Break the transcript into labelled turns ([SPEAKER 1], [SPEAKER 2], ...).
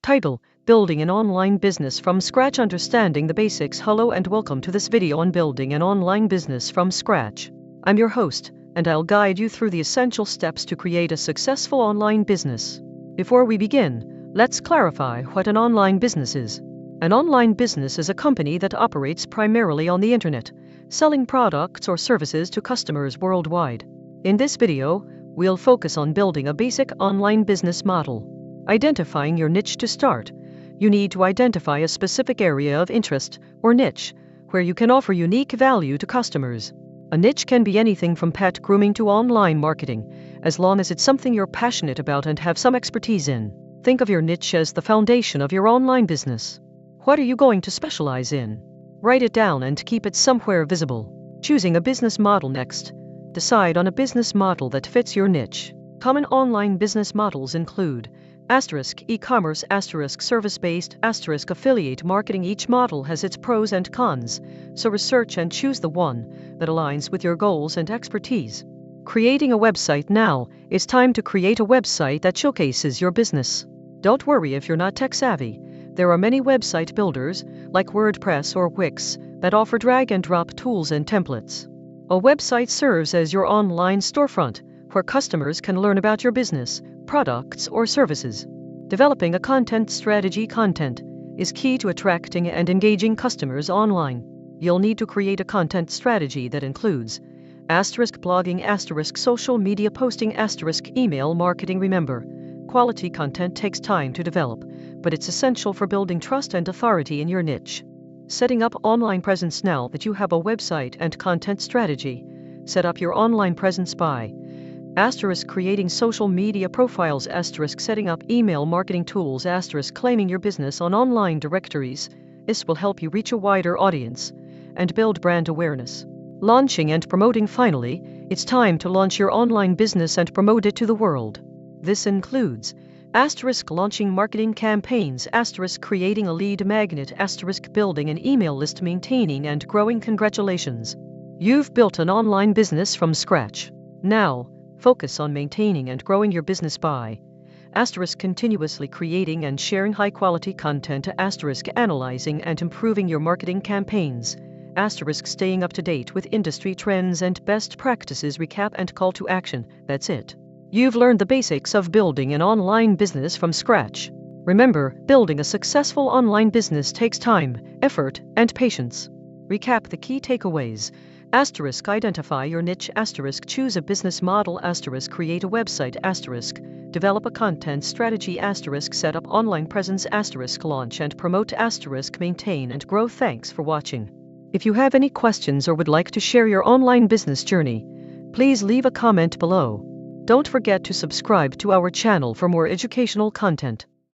[SPEAKER 1] Title: Building an Online Business from Scratch. Understanding the Basics. Hello and welcome to this video on building an online business from scratch. I'm your host, and I'll guide you through the essential steps to create a successful online business. Before we begin, let's clarify what an online business is. An online business is a company that operates primarily on the internet, selling products or services to customers worldwide. In this video, we'll focus on building a basic online business model. Identifying your niche. To start, you need to identify a specific area of interest, or niche, where you can offer unique value to customers. A niche can be anything from pet grooming to online marketing, as long as it's something you're passionate about and have some expertise in. Think of your niche as the foundation of your online business. What are you going to specialize in? Write it down and keep it somewhere visible. Choosing a business model. Next, decide on a business model that fits your niche. Common online business models include e-commerce, service-based, affiliate marketing. Each model has its pros and cons, so research and choose the one that aligns with your goals and expertise. Creating a website. Now, it's time to create a website that showcases your business. Don't worry if you're not tech-savvy. There are many website builders, like WordPress or Wix, that offer drag-and-drop tools and templates. A website serves as your online storefront, where customers can learn about your business, products, or services. Developing a content strategy. Content is key to attracting and engaging customers online. You'll need to create a content strategy that includes blogging, social media posting, email marketing. Remember, quality content takes time to develop, but it's essential for building trust and authority in your niche. Setting up online presence. Now that you have a website and content strategy, set up your online presence by creating social media profiles, setting up email marketing tools, claiming your business on online directories. This will help you reach a wider audience and build brand awareness. Launching and promoting. Finally, it's time to launch your online business and promote it to the world. This includes launching marketing campaigns, creating a lead magnet, building an email list, maintaining and growing. Congratulations! You've built an online business from scratch. Now, focus on maintaining and growing your business by continuously creating and sharing high-quality content, analyzing and improving your marketing campaigns, staying up to date with industry trends and best practices. Recap and call to action. That's it. You've learned the basics of building an online business from scratch. Remember, building a successful online business takes time, effort, and patience. Recap the key takeaways. Identify your niche, choose a business model, create a website, develop a content strategy, set up online presence, launch and promote, maintain and grow. Thanks for watching. If you have any questions or would like to share your online business journey, please leave a comment below. Don't forget to subscribe to our channel for more educational content.